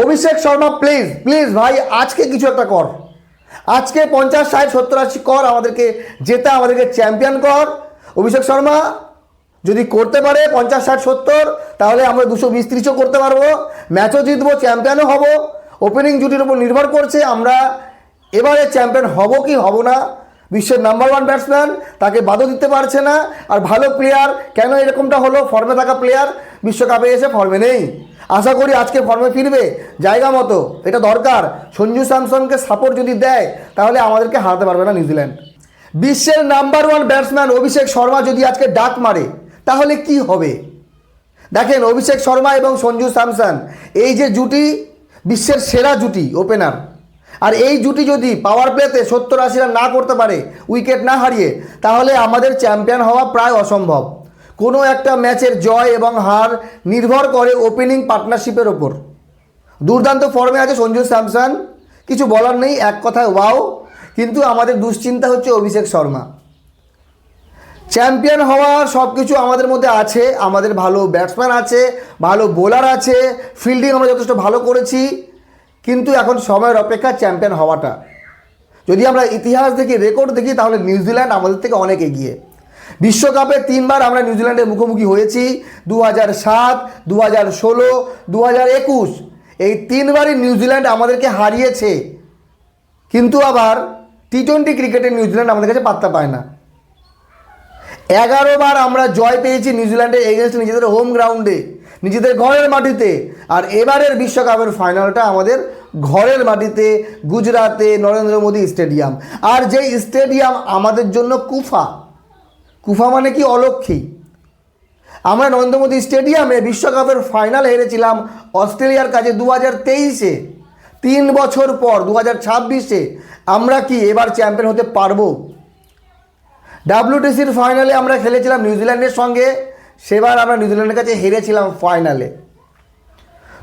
Abhishek Sharma please please ভাই, আজকে কিছু একটা কর। আজকে 50, 60, 70, 80 কর, আমাদেরকে জেতা, আমাদেরকে চ্যাম্পিয়ন কর। অভিষেক শর্মা যদি করতে পারে 50, 60, 70, তাহলে আমরা 220, 30ও করতে পারবো, ম্যাচও জিতবো, চ্যাম্পিয়নও হব। ওপেনিং জুটির উপর নির্ভর করছে আমরা এবারে চ্যাম্পিয়ন হব কি হব না। বিশ্বের নাম্বার 1 ব্যাটসম্যান, তাকে বাদও দিতে পারছে না। আর ভালো প্লেয়ার, কেন এরকমটা হলো? ফর্মে থাকা প্লেয়ার বিশ্বকাপে এসে ফর্মে নেই। আশা করি আজকে ফর্মে ফিরবে জায়গা মতো, এটা দরকার। সঞ্জু স্যামসনকে সাপোর্ট যদি দেয় তাহলে আমাদেরকে হারাতে পারবে না নিউজিল্যান্ড। বিশ্বের নাম্বার 1 ব্যাটসম্যান অভিষেক শর্মা যদি আজকে ডাক মারে তাহলে কি হবে? দেখেন, অভিষেক শর্মা এবং সঞ্জু স্যামসন এই যে জুটি, বিশ্বের সেরা জুটি ওপেনার। আর এই জুটি যদি পাওয়ার প্লেতে 70-80 রান না করতে পারে, উইকেট না হারিয়ে, তাহলে আমাদের চ্যাম্পিয়ন হওয়া প্রায় অসম্ভব। কোনো একটা ম্যাচের জয় এবং হার নির্ভর করে ওপেনিং পার্টনারশিপের ওপর। দুর্দান্ত ফর্মে আছে সঞ্জু স্যামসন, কিছু বলার নেই, এক কথায় ওয়াও। কিন্তু আমাদের দুশ্চিন্তা হচ্ছে অভিষেক শর্মা। চ্যাম্পিয়ন হওয়ার সব কিছু আমাদের মধ্যে আছে, আমাদের ভালো ব্যাটসম্যান আছে, ভালো বোলার আছে, ফিল্ডিং আমরা যথেষ্ট ভালো করেছি। কিন্তু এখন সময়ের অপেক্ষা চ্যাম্পিয়ন হওয়াটা। যদি আমরা ইতিহাস দেখি, রেকর্ড দেখি, তাহলে নিউজিল্যান্ড আমাদের থেকে অনেক এগিয়ে। বিশ্বকাপে 3বার আমরা নিউজিল্যান্ডের মুখোমুখি হয়েছি, 2007, 2016, 2021। এই 3বারই নিউজিল্যান্ড আমাদেরকে হারিয়েছে। কিন্তু আবার টি-20 ক্রিকেটে নিউজিল্যান্ড আমাদের কাছে পাত্তা পায় না। 11 বার আমরা জয় পেয়েছি নিউজিল্যান্ডের এগেনস্টে, নিজেদের হোম গ্রাউন্ডে, নিজেদের ঘরের মাটিতে। আর এবারের বিশ্বকাপের ফাইনালটা আমাদের ঘরের মাটিতে, গুজরাতে, নরেন্দ্র মোদী স্টেডিয়াম। আর যেই স্টেডিয়াম আমাদের জন্য কুফা। কুফা মানে কি? অলক্ষী। আমরা নরেন্দ্র মোদী স্টেডিয়ামে বিশ্বকাপের ফাইনাল হেরেছিলাম অস্ট্রেলিয়ার কাছে 2023-এ। 3 বছর পর 2026-এ আমরা কি এবার চ্যাম্পিয়ন হতে পারবো? WTCর ফাইনালে আমরা খেলেছিলাম নিউজিল্যান্ডের সঙ্গে, সেবার আমরা নিউজিল্যান্ডের কাছে হেরেছিলাম ফাইনালে।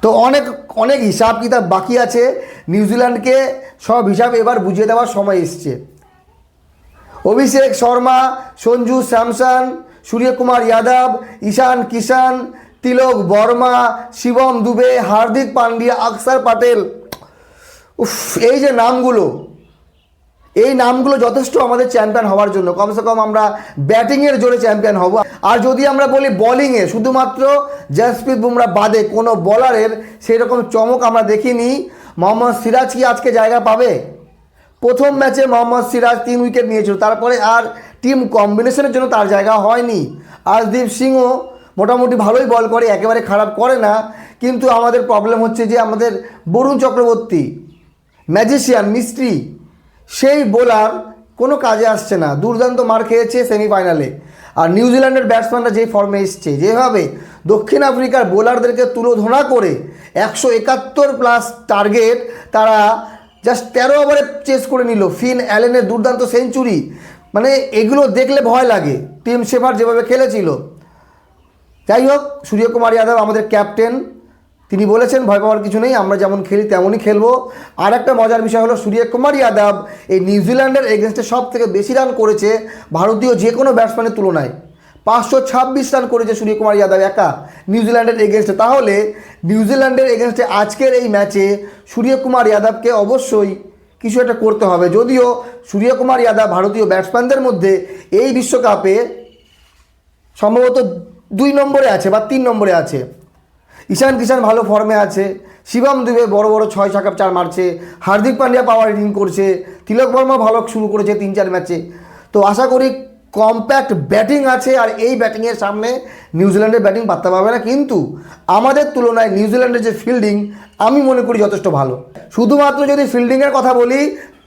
তো অনেক অনেক হিসাব কিতাব বাকি আছে। নিউজিল্যান্ডকে সব হিসাব এবার বুঝিয়ে দেওয়ার সময় এসছে। অভিষেক শর্মা, সঞ্জু স্যামসন, সূর্যকুমার যাদব, ঈশান কিষান, তিলক বর্মা, শিবম দুবে, হার্দিক পান্ডিয়া, অক্ষর প্যাটেল, এই যে নামগুলো, এই নামগুলো যথেষ্ট আমাদের চ্যাম্পিয়ন হওয়ার জন্য। কমসে কম আমরা ব্যাটিংয়ের জোরে চ্যাম্পিয়ন হব। আর যদি আমরা বলি বোলিংয়ে, শুধুমাত্র জসপ্রীত বুমরা বাদে কোনো বলারের সেই রকম চমক আমরা দেখিনি। মোহাম্মদ সিরাজ কি আজকে জায়গা পাবে? প্রথম ম্যাচে মোহাম্মদ সিরাজ 3 উইকেট নিয়েছিল, তারপরে আর টিম কম্বিনেশনের জন্য তার জায়গা হয়নি। আশদীপ সিংও মোটামুটি ভালোই বল করে, একেবারে খারাপ করে না। কিন্তু আমাদের প্রবলেম হচ্ছে যে আমাদের বরুণ চক্রবর্তী, ম্যাজিশিয়ান, মিস্ট্রি, সেই বোলার কোনো কাজে আসছে না। দুর্দান্ত মার খেয়েছে সেমিফাইনালে। আর নিউজিল্যান্ডের ব্যাটসম্যানরা যে ফর্মে এসছে, যেভাবে দক্ষিণ আফ্রিকার বোলারদেরকে তুলোধনা করে 171+ টার্গেট তারা জাস্ট 13 ওভারে চেস করে নিল। ফিন অ্যালেনের দুর্দান্ত সেঞ্চুরি, মানে এগুলো দেখলে ভয় লাগে। টিম শেফার যেভাবে খেলেছিল। যাই হোক, সূর্যকুমার যাদব আমাদের ক্যাপ্টেন, তিনি বলেছেন ভয় পাওয়ার কিছু নেই, আমরা যেমন খেলি তেমনই খেলবো। আর একটা মজার বিষয় হলো, সূর্যকুমার যাদব এই নিউজিল্যান্ডের এগেনস্টে সব থেকে বেশি রান করেছে ভারতীয় যে কোনো ব্যাটসম্যানের তুলনায়। 526 রান করেছে সূর্যকুমার যাদব একা নিউজিল্যান্ডের এগেনস্টে। তাহলে নিউজিল্যান্ডের এগেনস্টে আজকের এই ম্যাচে সূর্যকুমার যাদবকে অবশ্যই কিছু একটা করতে হবে। যদিও সূর্যকুমার যাদব ভারতীয় ব্যাটসম্যানদের মধ্যে এই বিশ্বকাপে সম্ভবত 2 নম্বরে আছে বা 3 নম্বরে আছে। ঈশান কিষান ভালো ফর্মে আছে, শিবম দুবে বড় বড় 6 ছক্কা 4 মারছে, হার্দিক পান্ডিয়া পাওয়ার হিটিং করছে, তিলক বর্মা ভালো শুরু করেছে 3-4 ম্যাচে। তো আশা করি কম্প্যাক্ট ব্যাটিং আছে। আর এই ব্যাটিংয়ের সামনে নিউজিল্যান্ডের ব্যাটিং পাত্তা পাবে না। কিন্তু আমাদের তুলনায় নিউজিল্যান্ডের যে ফিল্ডিং আমি মনে করি যথেষ্ট ভালো। শুধুমাত্র যদি ফিল্ডিংয়ের কথা বলি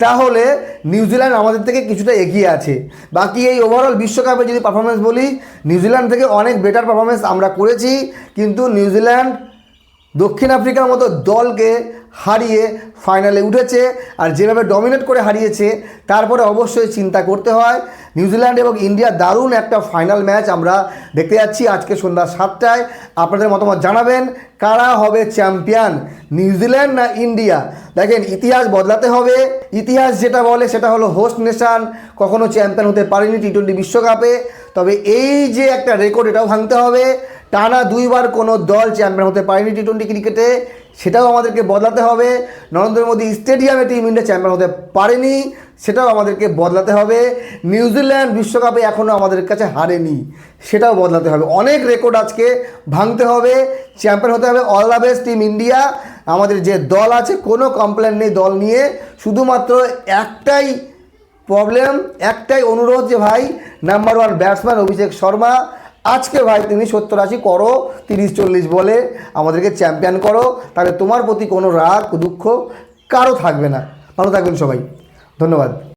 তাহলে নিউজিল্যান্ড আমাদের থেকে কিছুটা এগিয়ে আছে। বাকি এই ওভারঅল বিশ্বকাপে যদি পারফরমেন্স বলি, নিউজিল্যান্ড থেকে অনেক বেটার পারফরমেন্স আমরা করেছি। কিন্তু নিউজিল্যান্ড দক্ষিণ আফ্রিকার মতো দলকে হারিয়ে ফাইনালে উঠেছে। আর যেভাবে ডমিনেট করে হারিয়েছে, তারপরে অবশ্যই চিন্তা করতে হয়। নিউজিল্যান্ড এবং ইন্ডিয়া দারুণ একটা ফাইনাল ম্যাচ আমরা দেখতে যাচ্ছি আজকে সন্ধ্যা 7টায়। আপনাদের মতামত জানাবেন, কারা হবে চ্যাম্পিয়ন, নিউজিল্যান্ড না ইন্ডিয়া? দেখেন, ইতিহাস বদলাতে হবে। ইতিহাস যেটা বলে সেটা হলো হোস্ট নেশন কখনো চ্যাম্পিয়ন হতে পারেনি টি-20 বিশ্বকাপে। তবে এই যে একটা রেকর্ড, এটাও ভাঙতে হবে। টানা 2বার কোনো দল চ্যাম্পিয়ন হতে পারেনি টি20 ক্রিকেটে, সেটাও আমাদেরকে বদলাতে হবে। নরেন্দ্র মোদী স্টেডিয়ামে টিম ইন্ডিয়া চ্যাম্পিয়ন হতে পারেনি, সেটাও আমাদেরকে বদলাতে হবে। নিউজিল্যান্ড বিশ্বকাপে এখনও আমাদের কাছে হারেনি, সেটাও বদলাতে হবে। অনেক রেকর্ড আজকে ভাঙতে হবে, চ্যাম্পিয়ন হতে হবে। All the best team India. আমাদের যে দল আছে কোনো কমপ্লেন নেই দল নিয়ে, শুধুমাত্র একটাই প্রবলেম, একটাই অনুরোধ যে ভাই নাম্বার 1 ব্যাটসম্যান অভিষেক শর্মা, আজকে ভাই তুমি 70-80 করো, 30-40 বলে আমাদেরকে চ্যাম্পিয়ন করো, তাহলে তোমার প্রতি কোনো রাগ দুঃখ কারো থাকবে না। ভালো থাকবেন সবাই, ধন্যবাদ।